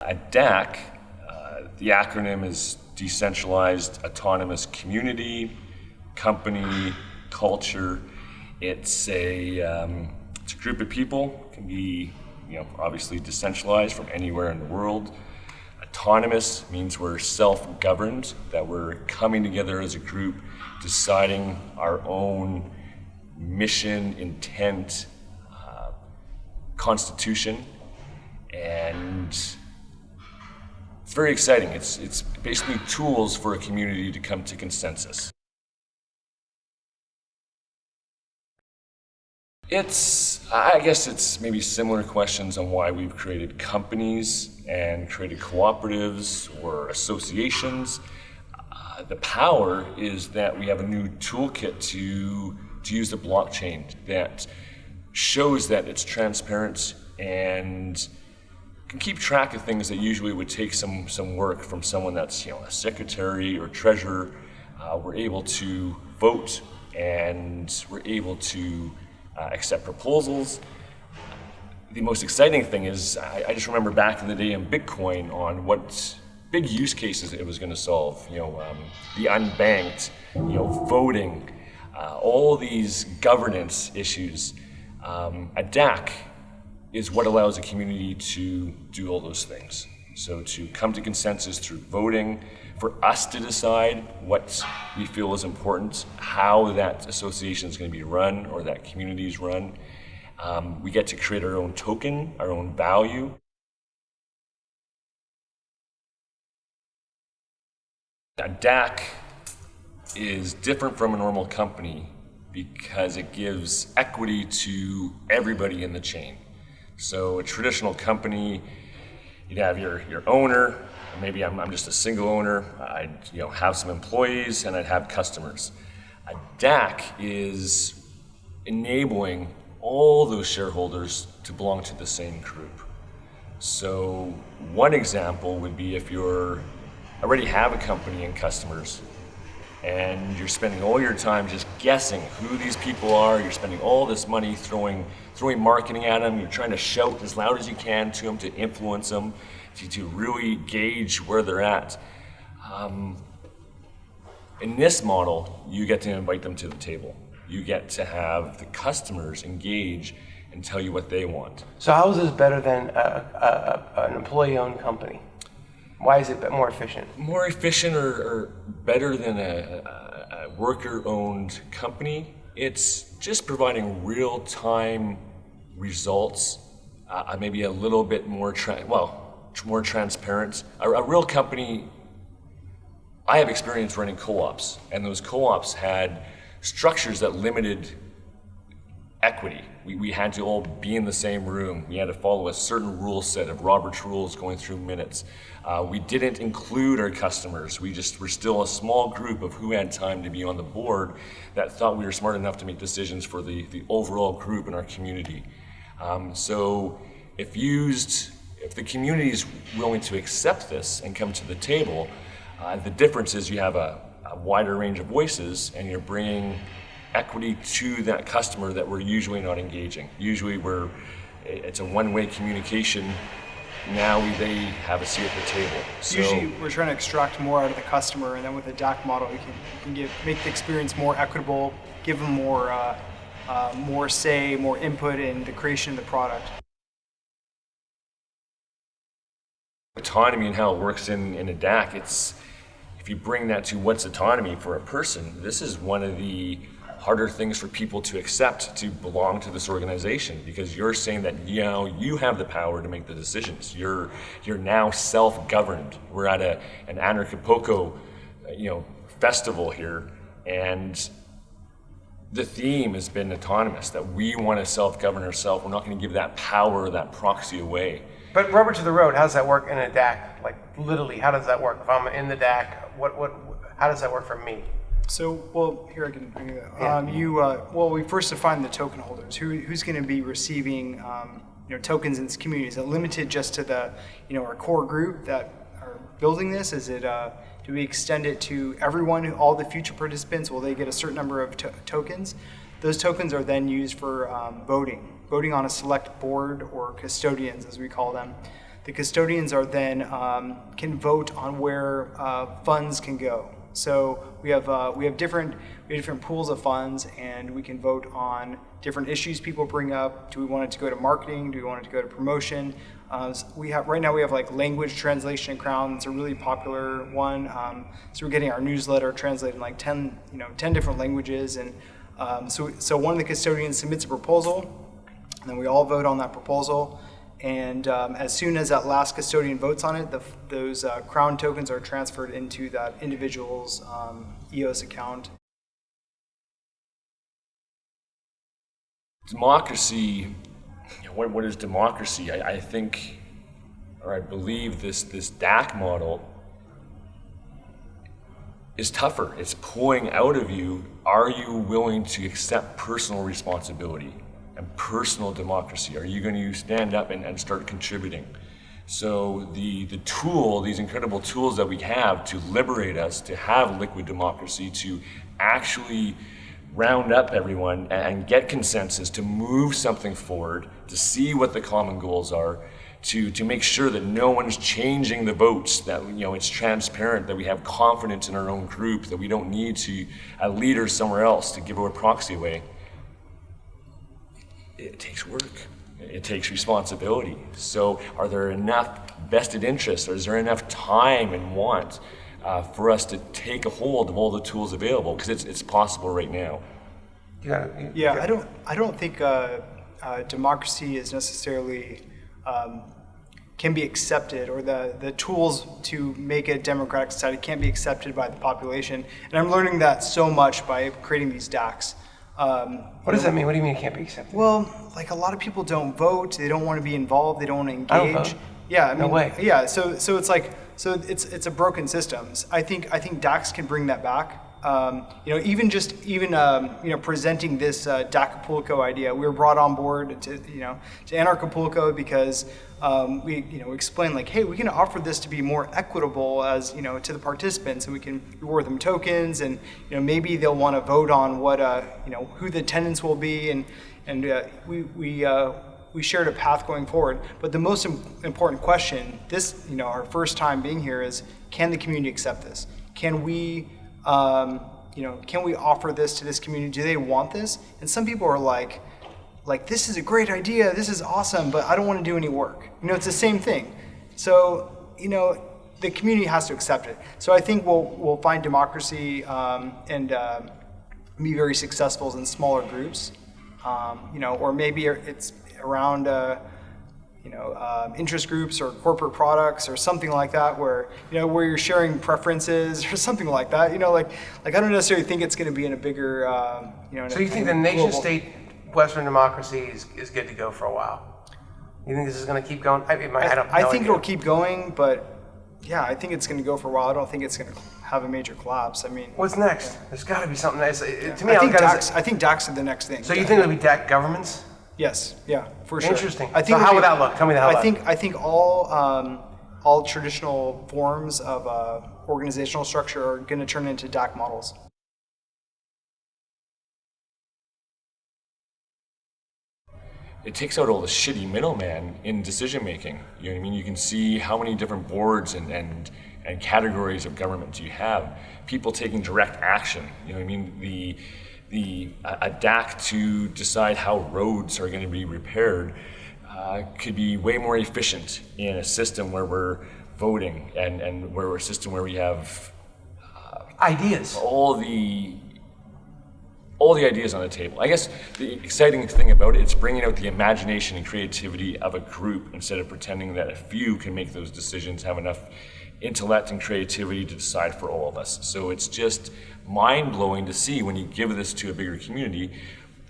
A DAC, the acronym is Decentralized Autonomous Community, Company, Culture. It's a group of people. It can be, obviously decentralized from anywhere in the world. Autonomous means we're self-governed, that we're coming together as a group, deciding our own mission, intent, constitution, and it's very exciting. It's basically tools for a community to come to consensus. I guess it's maybe similar questions on why we've created companies and created cooperatives or associations. The power is that we have a new toolkit to use the blockchain that shows that it's transparent and can keep track of things that usually would take some work from someone that's a secretary or treasurer. We're able to vote and we're able to accept proposals. The most exciting thing is I just remember back in the day in Bitcoin on what big use cases it was going to solve. The unbanked, voting, all these governance issues. A DAC is what allows a community to do all those things. So to come to consensus through voting, for us to decide what we feel is important, how that association is going to be run or that community is run. We get to create our own token, our own value. A DAC is different from a normal company because it gives equity to everybody in the chain. So a traditional company, you'd have your owner, maybe I'm just a single owner, I'd have some employees and I'd have customers. A DAC is enabling all those shareholders to belong to the same group. So one example would be if you already have a company and customers, and you're spending all your time just guessing who these people are. You're spending all this money throwing marketing at them. You're trying to shout as loud as you can to them to influence them, to really gauge where they're at. In this model, you get to invite them to the table. You get to have the customers engage and tell you what they want. So how is this better than an employee-owned company? Why is it more efficient? More efficient or better than a worker-owned company? It's just providing real-time results, maybe a little bit more more transparent. A real company, I have experience running co-ops, and those co-ops had structures that limited equity. We had to all be in the same room. We had to follow a certain rule set of Robert's rules going through minutes. We didn't include our customers. We just were still a small group of who had time to be on the board that thought we were smart enough to make decisions for the overall group in our community. So if the community is willing to accept this and come to the table, the difference is you have a wider range of voices and you're bringing equity to that customer that we're usually not engaging. Usually it's a one-way communication. Now they have a seat at the table. So usually we're trying to extract more out of the customer, and then with the DAC model, you can make the experience more equitable, give them more say, more input in the creation of the product. Autonomy and how it works in a DAC, if you bring that to what's autonomy for a person, this is one of the harder things for people to accept to belong to this organization, because you're saying that you have the power to make the decisions. You're now self-governed. We're at an Anarchapulco festival here, and the theme has been autonomous, that we want to self-govern ourselves. We're not going to give that power, that proxy away. But rubber to the road, how does that work in a DAC? Like literally, how does that work? If I'm in the DAC, how does that work for me? So, here I can bring it up. We first define the token holders. Who's going to be receiving, tokens in this community? Is it limited just to the, our core group that are building this? Is it, do we extend it to everyone, all the future participants? Will they get a certain number of tokens? Those tokens are then used for voting on a select board, or custodians, as we call them. The custodians are then can vote on where funds can go. So we have different pools of funds, and we can vote on different issues people bring up. Do we want it to go to marketing? Do we want it to go to promotion? Right now we have like language translation in KROWN. It's a really popular one. So we're getting our newsletter translated in like 10 different languages, and so one of the custodians submits a proposal, and then we all vote on that proposal. And as soon as that last custodian votes on it, those KROWN tokens are transferred into that individual's EOS account. Democracy, what is democracy? I think, or I believe this DAC model is tougher. It's pulling out of you, are you willing to accept personal responsibility and personal democracy? Are you going to stand up and start contributing? So the tool, these incredible tools that we have to liberate us, to have liquid democracy, to actually round up everyone and get consensus, to move something forward, to see what the common goals are, to make sure that no one's changing the votes, that it's transparent, that we have confidence in our own group, that we don't need a leader somewhere else to give our proxy away. It takes work. It takes responsibility. So are there enough vested interests, or is there enough time and want for us to take a hold of all the tools available? Because it's possible right now. I don't think democracy is necessarily can be accepted, or the tools to make a democratic society can't be accepted by the population. And I'm learning that so much by creating these DACs. What does that mean? What do you mean it can't be accepted? Well, like a lot of people don't vote. They don't want to be involved. They don't want to engage. I don't vote. Yeah, I mean, no way. Yeah, so it's like it's a broken systems. I think DACs can bring that back. Even presenting this DAC Acapulco idea, we were brought on board to Anarchapulco because we explained like, hey, we can offer this to be more equitable as to the participants, and we can reward them tokens, and maybe they'll want to vote on what who the attendance will be, and we shared a path going forward. But the most important question, our first time being here, is can the community accept this? Can we offer this to this community? Do they want this? And some people are like, this is a great idea, this is awesome, but I don't want to do any work. It's the same thing. So, the community has to accept it. So I think we'll find democracy and be very successful in smaller groups, or maybe it's around interest groups or corporate products or something like that, where you're sharing preferences or something like that. I don't necessarily think it's going to be in a bigger. So you think the nation-state Western democracy is good to go for a while? You think this is going to keep going? I think it'll keep going, but yeah, I think it's going to go for a while. I don't think it's going to have a major collapse. I mean, what's next? There's got to be something nice. To me, I think DACs are the next thing. So you think it'll be DAC governments? Yes, yeah, for sure. Interesting. So how would that look? Tell me how. I think all traditional forms of organizational structure are going to turn into DAC models. It takes out all the shitty middleman in decision making. You know what I mean? You can see how many different boards and categories of government you have. People taking direct action. You know what I mean? A DAC to decide how roads are going to be repaired could be way more efficient in a system where we're voting and where we're a system where we have ideas. All the ideas on the table. I guess the exciting thing about it, it's bringing out the imagination and creativity of a group instead of pretending that a few can make those decisions, have enough intellect and creativity to decide for all of us. So it's just mind-blowing to see when you give this to a bigger community.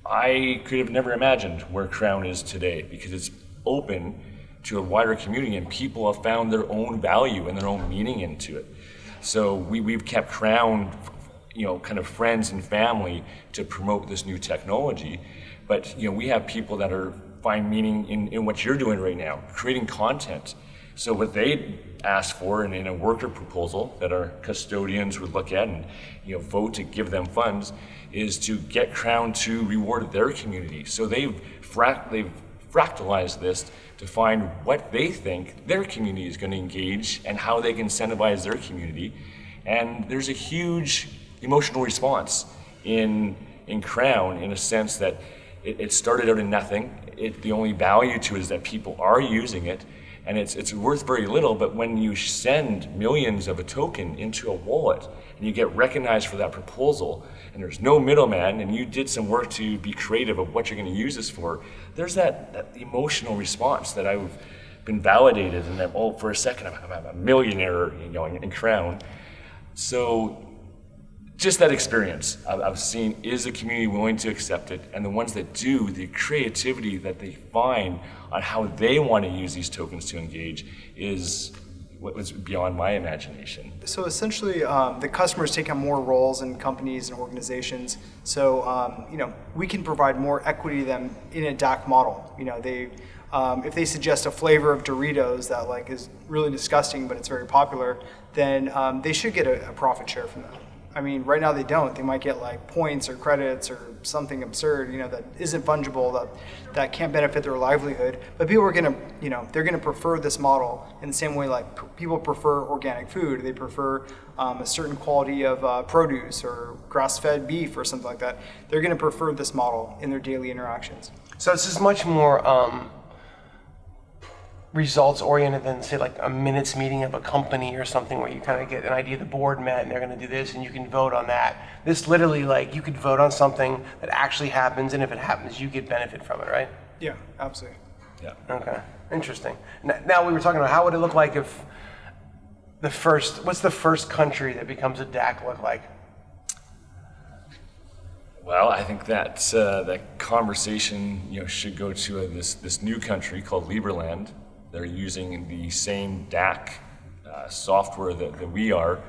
I could have never imagined where KROWN is today, because it's open to a wider community and people have found their own value and their own meaning into it. So we've kept KROWN, kind of friends and family to promote this new technology. But we have people that find meaning in what you're doing right now, creating content. So what they asked for in a worker proposal that our custodians would look at and vote to give them funds is to get KROWN to reward their community. So they've fractalized this to find what they think their community is going to engage and how they can incentivize their community. And there's a huge emotional response in KROWN, in a sense that it started out in nothing. The only value to it is that people are using it, and it's worth very little, but when you send millions of a token into a wallet and you get recognized for that proposal, and there's no middleman, and you did some work to be creative of what you're going to use this for, there's that emotional response that I've been validated, and that, oh, for a second, I'm a millionaire, in KROWN. So just that experience I've seen, is the community willing to accept it? And the ones that do, the creativity that they find on how they want to use these tokens to engage is what was beyond my imagination. So essentially, the customers take on more roles in companies and organizations. So we can provide more equity to them in a DAC model. If they suggest a flavor of Doritos that is really disgusting, but it's very popular, then they should get a profit share from that. I mean, right now they don't. They might get points or credits or something absurd, that isn't fungible, that can't benefit their livelihood. But people are gonna, they're gonna prefer this model in the same way people prefer organic food. They prefer a certain quality of produce or grass-fed beef or something like that. They're gonna prefer this model in their daily interactions. So it's just much more results oriented than, say, a minutes meeting of a company or something, where you kind of get an idea the board met and they're going to do this and you can vote on that. This literally, you could vote on something that actually happens, and if it happens, you get benefit from it, right? Yeah, absolutely. Yeah. Okay, interesting. Now we were talking about how would it look like if what's the first country that becomes a DAC look like? Well, I think that that conversation should go to this new country called Liberland. They're using the same DAC software that we are,